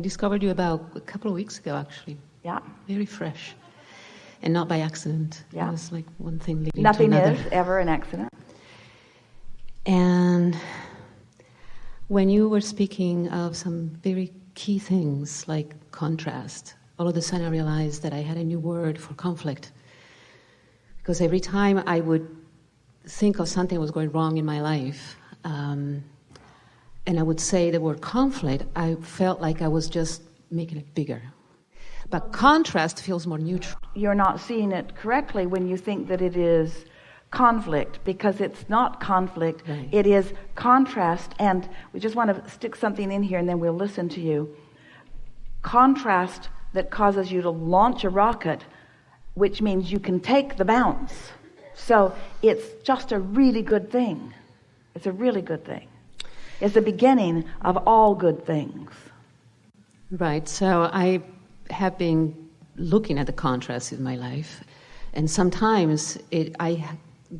discovered you about a couple of weeks ago, actually. Yeah. Very fresh. And not by accident. Yeah. It was like one thing leading Nothing to another. is ever an accident. And when you were speaking of some very key things like contrast, all of a sudden I realized that I had a new word for conflict. Because every time I would think of something that was going wrong in my life, and I would say the word conflict, I felt like I was just making it bigger. But contrast feels more neutral. You're not seeing it correctly when you think that it is conflict, because it's not conflict. Right. It is contrast. And we just want to stick something in here and then we'll listen to you. Contrast that causes you to launch a rocket, which means you can take the bounce. So it's just a really good thing. It's a really good thing. It's the beginning of all good things. Right. So I have been looking at the contrasts in my life, and sometimes I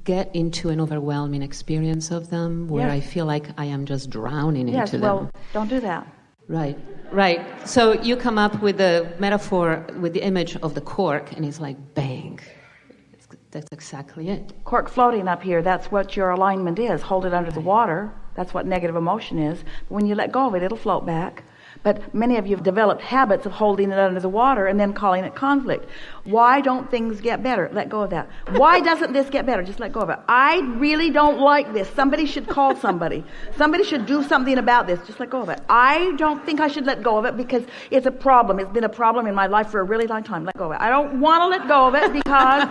get into an overwhelming experience of them where Yes. I feel like I am just drowning Yes, into well, them. don't do that. Right. So you come up with the metaphor, with the image of the cork, and it's like bang. That's exactly it. Cork floating up here, that's what your alignment is. Hold it under the water. That's what negative emotion is. When you let go of it, it'll float back. But many of you have developed habits of holding it under the water and then calling it conflict. Why don't things get better? Let go of that. Why doesn't this get better? Just let go of it. I really don't like this. Somebody should call somebody. Somebody should do something about this. Just let go of it. I don't think I should let go of it because it's a problem. It's been a problem in my life for a really long time. Let go of it. I don't want to let go of it because...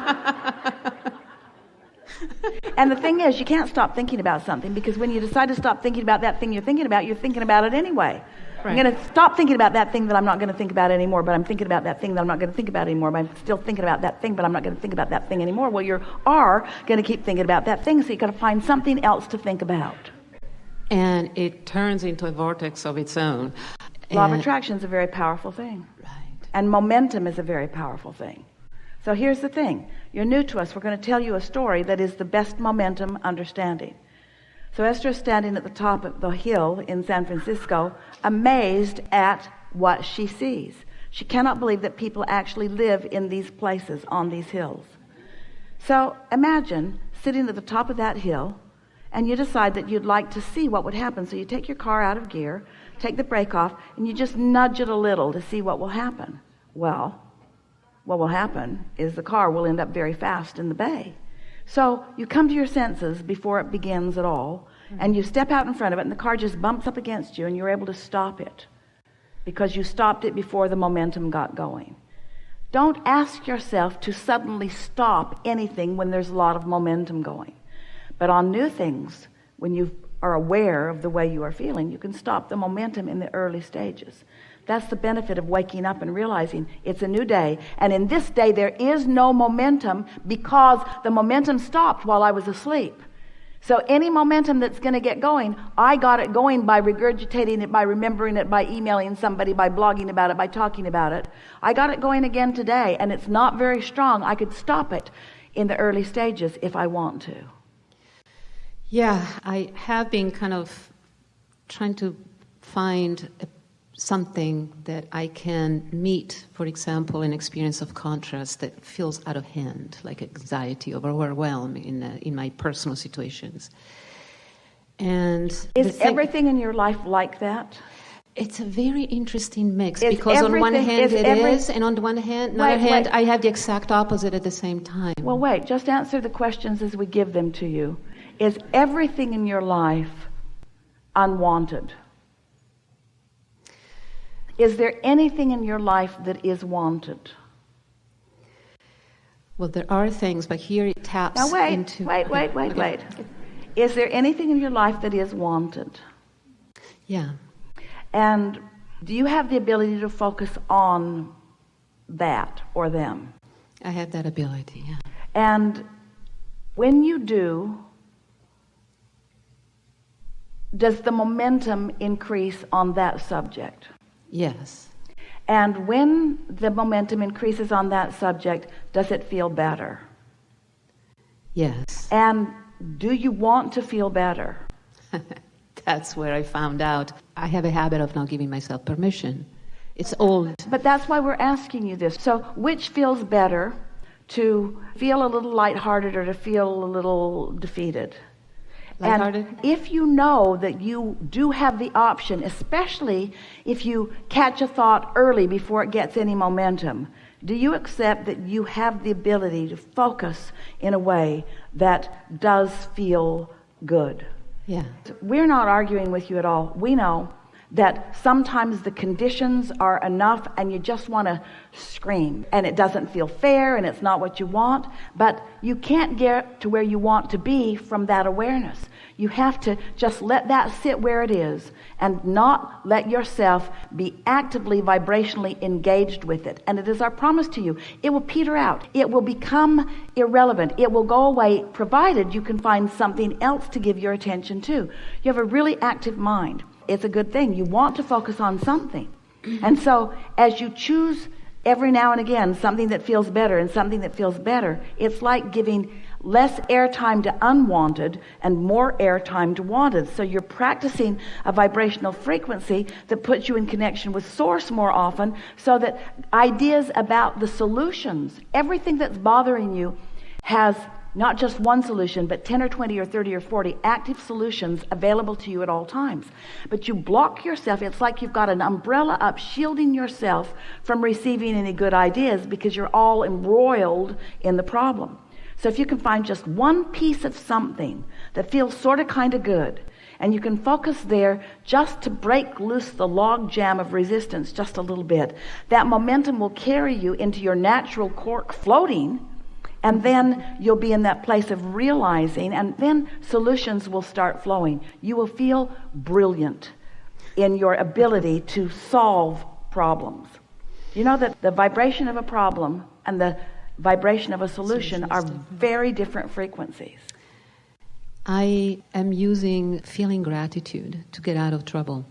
And the thing is, you can't stop thinking about something, because when you decide to stop thinking about that thing you're thinking about it anyway. Right. I'm going to stop thinking about that thing that I'm not going to think about anymore, but I'm thinking about that thing that I'm not going to think about anymore, but I'm still thinking about that thing, but I'm not going to think about that thing anymore. Well, you are going to keep thinking about that thing, so you've got to find something else to think about. And it turns into a vortex of its own. Law of attraction is a very powerful thing. Right. And momentum is a very powerful thing. So here's the thing. You're new to us. We're going to tell you a story that is the best momentum understanding. So Esther is standing at the top of the hill in San Francisco, amazed at what she sees. She cannot believe that people actually live in these places, on these hills. So imagine sitting at the top of that hill, and you decide that you'd like to see what would happen. So you take your car out of gear, take the brake off, and you just nudge it a little to see what will happen. Well, what will happen is the car will end up very fast in the bay. So you come to your senses before it begins at all, and you step out in front of it, and the car just bumps up against you, and you're able to stop it because you stopped it before the momentum got going. Don't ask yourself to suddenly stop anything when there's a lot of momentum going. But on new things, when you are aware of the way you are feeling, you can stop the momentum in the early stages. That's the benefit of waking up and realizing it's a new day. And in this day, there is no momentum because the momentum stopped while I was asleep. So any momentum that's going to get going, I got it going by regurgitating it, by remembering it, by emailing somebody, by blogging about it, by talking about it. I got it going again today, and it's not very strong. I could stop it in the early stages if I want to. Yeah, I have been kind of trying to find something that I can meet, for example, an experience of contrast that feels out of hand, like anxiety or overwhelm in my personal situations. And is everything in your life like that? It's a very interesting mix, because on one hand it is, and on the one hand, I have the exact opposite at the same time. Well, wait, just answer the questions as we give them to you. Is everything in your life unwanted? Is there anything in your life that is wanted? Well, there are things, but here it taps into... Now wait. Is there anything in your life that is wanted? Yeah. And do you have the ability to focus on that or them? I have that ability, yeah. And when you do, does the momentum increase on that subject? Yes. And when the momentum increases on that subject, does it feel better? Yes. And do you want to feel better? That's where I found out I have a habit of not giving myself permission. It's old. But that's why we're asking you this. So which feels better, to feel a little lighthearted or to feel a little defeated? Lighthearted? And if you know that you do have the option, especially if you catch a thought early before it gets any momentum, do you accept that you have the ability to focus in a way that does feel good? Yeah. We're not arguing with you at all. We know that sometimes the conditions are enough and you just want to scream and it doesn't feel fair and it's not what you want, but you can't get to where you want to be from that awareness. You have to just let that sit where it is and not let yourself be actively vibrationally engaged with it. And it is our promise to you, it will peter out. It will become irrelevant. It will go away, provided you can find something else to give your attention to. You have a really active mind. It's a good thing. You want to focus on something. And so as you choose every now and again something that feels better and something that feels better, it's like giving less airtime to unwanted and more airtime to wanted. So you're practicing a vibrational frequency that puts you in connection with source more often, so that ideas about the solutions, everything that's bothering you, has not just one solution, but 10 or 20 or 30 or 40 active solutions available to you at all times. But you block yourself. It's like you've got an umbrella up shielding yourself from receiving any good ideas, because you're all embroiled in the problem. So if you can find just one piece of something that feels sort of kind of good, and you can focus there just to break loose the log jam of resistance just a little bit, that momentum will carry you into your natural cork floating. And then you'll be in that place of realizing, and then solutions will start flowing. You will feel brilliant in your ability to solve problems. You know that the vibration of a problem and the vibration of a solution are very different frequencies. I am using feeling gratitude to get out of trouble.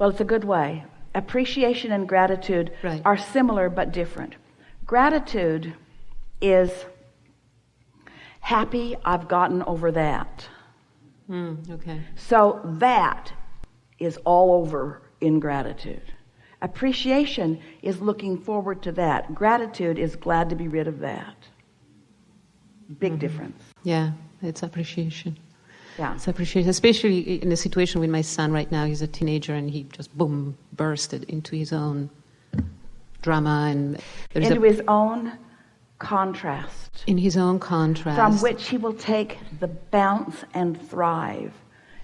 Well, it's a good way. Appreciation and gratitude are similar but different. Gratitude is happy, I've gotten over that. Okay. So that is all over in gratitude. Appreciation is looking forward to that. Gratitude is glad to be rid of that. Big difference. Yeah, it's appreciation. Yeah. It's appreciation, especially in the situation with my son right now. He's a teenager and he just bursted into his own drama, and into his own contrast. In his own contrast. From which he will take the bounce and thrive.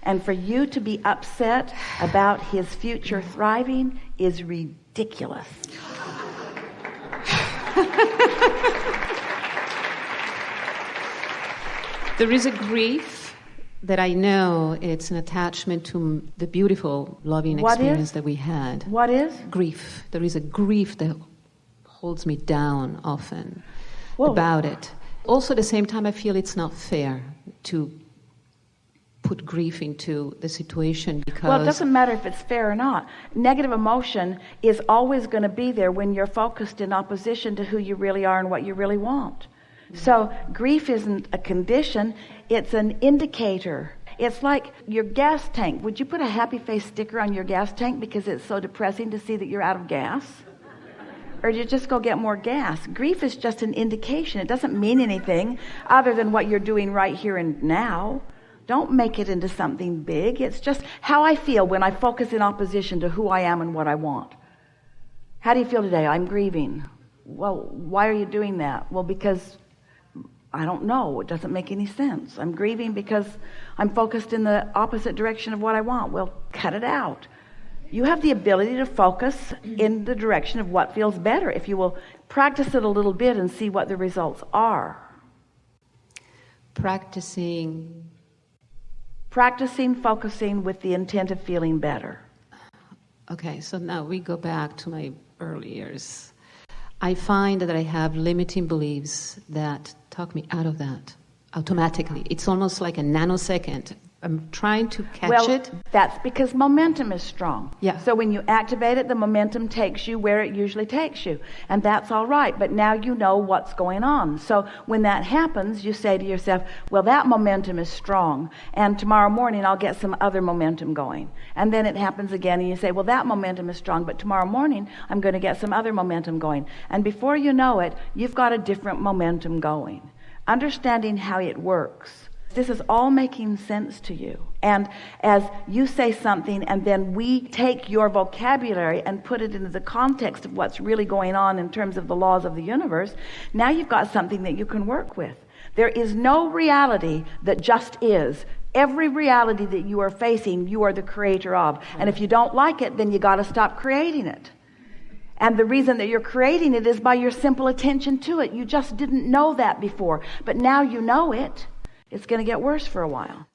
And for you to be upset about his future thriving is ridiculous. There is a grief that I know it's an attachment to the beautiful loving experience that we had. What is? Grief. There is a grief that holds me down often about it. Also at the same time I feel it's not fair to put grief into the situation, because... Well, it doesn't matter if it's fair or not. Negative emotion is always going to be there when you're focused in opposition to who you really are and what you really want. So grief isn't a condition, it's an indicator. It's like your gas tank. Would you put a happy face sticker on your gas tank because it's so depressing to see that you're out of gas? Or do you just go get more gas? Grief is just an indication. It doesn't mean anything other than what you're doing right here and now. Don't make it into something big. It's just how I feel when I focus in opposition to who I am and what I want. How do you feel today? I'm grieving. Well, why are you doing that? Well, because I don't know. It doesn't make any sense. I'm grieving because I'm focused in the opposite direction of what I want. Well, cut it out. You have the ability to focus in the direction of what feels better if you will practice it a little bit and see what the results are. Practicing focusing with the intent of feeling better. Okay, so now we go back to my early years. I find that I have limiting beliefs that talk me out of that automatically. It's almost like a nanosecond. I'm trying to catch it. That's because momentum is strong. Yeah. So when you activate it, the momentum takes you where it usually takes you. And that's all right. But now you know what's going on. So when that happens, you say to yourself, well, that momentum is strong. And tomorrow morning, I'll get some other momentum going. And then it happens again. And you say, well, that momentum is strong. But tomorrow morning, I'm going to get some other momentum going. And before you know it, you've got a different momentum going. Understanding how it works. This is all making sense to you. And as you say something and then we take your vocabulary and put it into the context of what's really going on in terms of the laws of the universe, now you've got something that you can work with. There is no reality that just is. Every reality that you are facing, you are the creator of. And if you don't like it, then you got to stop creating it. And the reason that you're creating it is by your simple attention to it. You just didn't know that before. But now you know it. It's going to get worse for a while.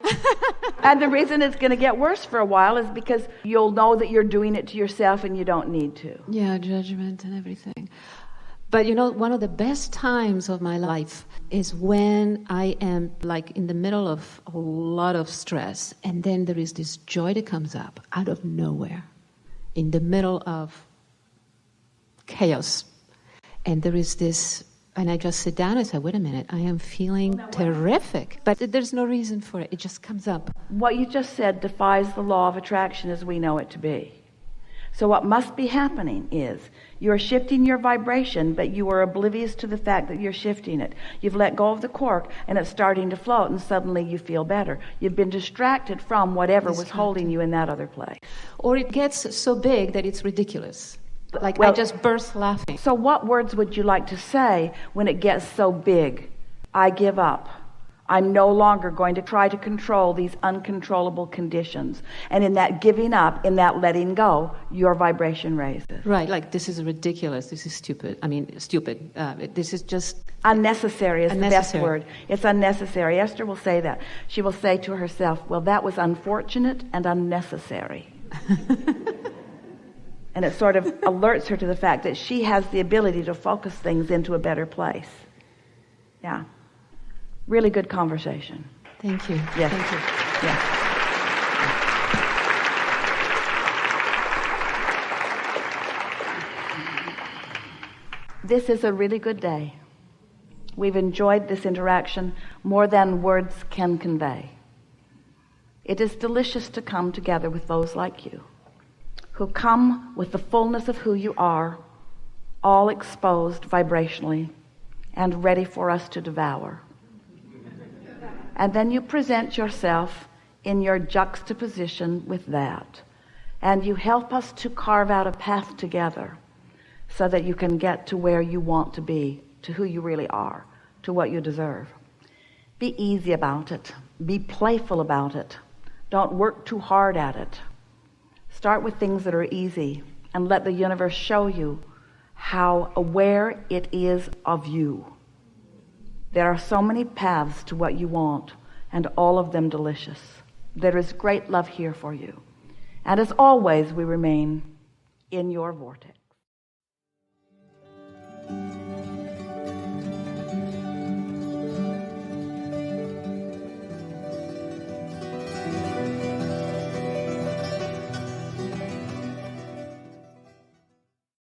And the reason it's going to get worse for a while is because you'll know that you're doing it to yourself and you don't need to. Yeah, judgment and everything. But you know, one of the best times of my life is when I am like in the middle of a lot of stress, and then there is this joy that comes up out of nowhere in the middle of chaos. And there is this. And I just sit down and say, wait a minute, I am feeling terrific. But there's no reason for it. It just comes up. What you just said defies the law of attraction as we know it to be. So what must be happening is you're shifting your vibration, but you are oblivious to the fact that you're shifting it. You've let go of the cork and it's starting to float and suddenly you feel better. You've been distracted from whatever was holding you in that other place. Or it gets so big that it's ridiculous. Like, I just burst laughing. So what words would you like to say when it gets so big? I give up. I'm no longer going to try to control these uncontrollable conditions. And in that giving up, in that letting go, your vibration raises. Right, like this is ridiculous. This is stupid. I mean, stupid. This is just... Unnecessary is the best word. It's unnecessary. Esther will say that. She will say to herself, well, that was unfortunate and unnecessary. And it sort of alerts her to the fact that she has the ability to focus things into a better place. Yeah. Really good conversation. Thank you. Yes. Thank you. Yeah. This is a really good day. We've enjoyed this interaction more than words can convey. It is delicious to come together with those like you, who come with the fullness of who you are, all exposed vibrationally and ready for us to devour. And then you present yourself in your juxtaposition with that. And you help us to carve out a path together so that you can get to where you want to be, to who you really are, to what you deserve. Be easy about it. Be playful about it. Don't work too hard at it. Start with things that are easy and let the universe show you how aware it is of you. There are so many paths to what you want, and all of them delicious. There is great love here for you. And as always, we remain in your vortex.